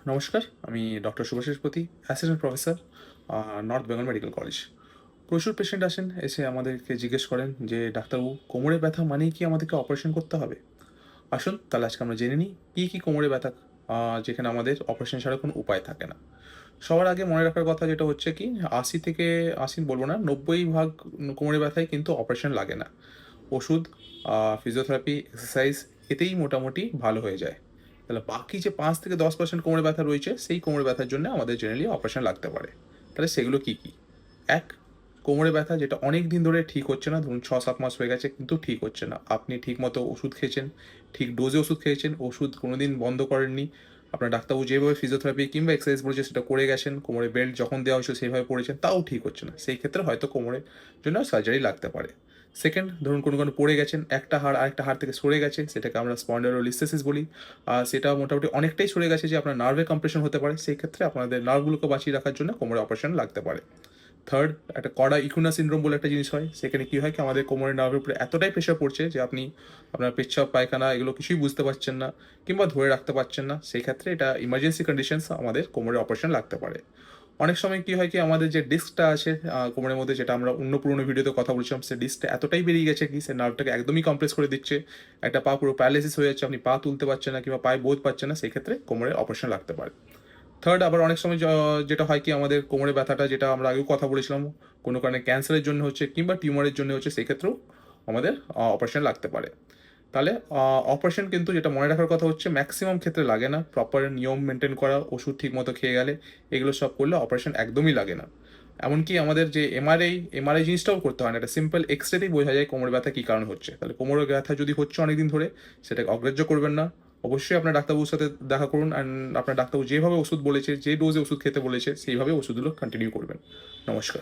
নমস্কার, আমি ডক্টর শুভাশিস পতি, assistant professor, north Bengal medical college. প্রচুর পেশেন্ট আসেন, এসে আমাদেরকে জিজ্ঞেস করেন যে, "ডাক্তারবাবু, কোমরে ব্যথা মানেই কি আমাদেরকে অপারেশন করতে হবে?" আসুন, তাহলে আজকে আমরা জেনে নিই কী কোমরে ব্যথা, যেখানে আমাদের অপারেশন ছাড়া কোনো উপায় থাকে না। সবার আগে মনে রাখার কথা যেটা হচ্ছে কি, ৮০ থেকে ৮০ বলব না, ৯০% কোমরে ব্যথায় কিন্তু অপারেশন লাগে না। ওষুধ, ফিজিওথেরাপি, এক্সারসাইজ এতেই মোটামুটি ভালো হয়ে যায়। তাহলে বাকি যে ৫ থেকে ১০% কোমরে ব্যথা রয়েছে, সেই কোমরে ব্যথার জন্য আমাদের জেনারেলি অপারেশন লাগতে পারে। তাহলে সেগুলো কি? ১, কোমরে ব্যথা যেটা অনেক দিন ধরে ঠিক হচ্ছে না, ধরুন ৬-৭ মাস হয়ে গেছে কিন্তু ঠিক হচ্ছে না। আপনি ঠিকমতো ওষুধ খেয়েছেন, ঠিক ডোজে ওষুধ খেয়েছেন, ওষুধ কোনোদিন বন্ধ করেননি। আপনার ডাক্তারবাবু যেভাবে ফিজিওথেরাপি কিংবা এক্সারসাইজ বলেছে সেটা করে গেছেন, কোমরে বেল্ট যখন দেওয়া হয়েছিল সেভাবে পড়েছেন, তাও ঠিক হচ্ছে না। সেই ক্ষেত্রে হয়তো কোমরের জন্য সার্জারি লাগতে পারে। 2nd, ধরুন কোনো পড়ে গেছেন, একটা হাড় আরেকটা হাড় থেকে সরে গেছে, সেটাকে আমরা স্পন্ডাইলোলিস্থেসিস বলি। সেটা মোটামুটি অনেকটাই সরে গেছে যে আপনার নার্ভে কম্প্রেশন হতে পারে। সেই ক্ষেত্রে আপনাদের নার্ভগুলোকে বাঁচিয়ে রাখার জন্য কোমরে অপারেশন লাগতে পারে। 3rd, একটা কড়া ইকুনা সিনড্রোম বলে একটা জিনিস হয়। সেখানে কি হয় কি, আমাদের কোমরের নার্ভের উপরে এতটাই প্রেশার পড়ছে যে আপনি আপনার পেচ্ছাব, পায়খানা এগুলো কিছুই বুঝতে পারছেন না কিংবা ধরে রাখতে পারছেন না। সেই ক্ষেত্রে এটা ইমার্জেন্সি কন্ডিশনস, আমাদের কোমরে অপারেশন লাগতে পারে। অনেক সময় কি হয় কি, আমাদের যে ডিস্কটা আছে কোমরের মধ্যে, যেটা আমরা অন্য পুরোনো ভিডিওতে কথা বলছিলাম, সে ডিস্কটা এতটাই বেরিয়ে গেছে কি সে নার্ভটাকে একদমই কম্প্রেস করে দিচ্ছে। একটা পা পুরো প্যারালাইসিস হয়ে যাচ্ছে, আপনি পা তুলতে পারছেন না কিংবা পায়ে বোধ পাচ্ছেন না, সেই ক্ষেত্রে কোমরে অপারেশন লাগতে পারে। 3rd, আবার অনেক সময় যেটা হয় কি, আমাদের কোমরে ব্যথাটা যেটা আমরা আগেও কথা বলেছিলাম, কোনো কারণে ক্যান্সারের জন্য হচ্ছে কিংবা টিউমারের জন্য হচ্ছে, সেই ক্ষেত্রেও আমাদের অপারেশন লাগতে পারে। তাহলে অপারেশন কিন্তু যেটা মনে রাখার কথা হচ্ছে, ম্যাক্সিমাম ক্ষেত্রে লাগে না। প্রপার নিয়ম মেনটেন করা, ওষুধ ঠিকমতো খেয়ে গেলে, এগুলো সব করলে অপারেশন একদমই লাগে না। এমনকি আমাদের যে এমআরআই জিনিসটাও করতে হয় না। একটা সিম্পল এক্স-রেতেই বোঝা যায় কোমরের ব্যথা কী কারণে হচ্ছে। তাহলে কোমরের ব্যথা যদি হচ্ছে অনেকদিন ধরে, সেটাকে অগ্রাহ্য করবেন না। অবশ্যই আপনার ডাক্তারবাবুর সাথে দেখা করুন, অ্যান্ড আপনার ডাক্তারবাবু যেভাবে ওষুধ বলেছে, যে ডোজে ওষুধ খেতে বলেছে, সেইভাবে ওষুধগুলো কন্টিনিউ করবেন। নমস্কার।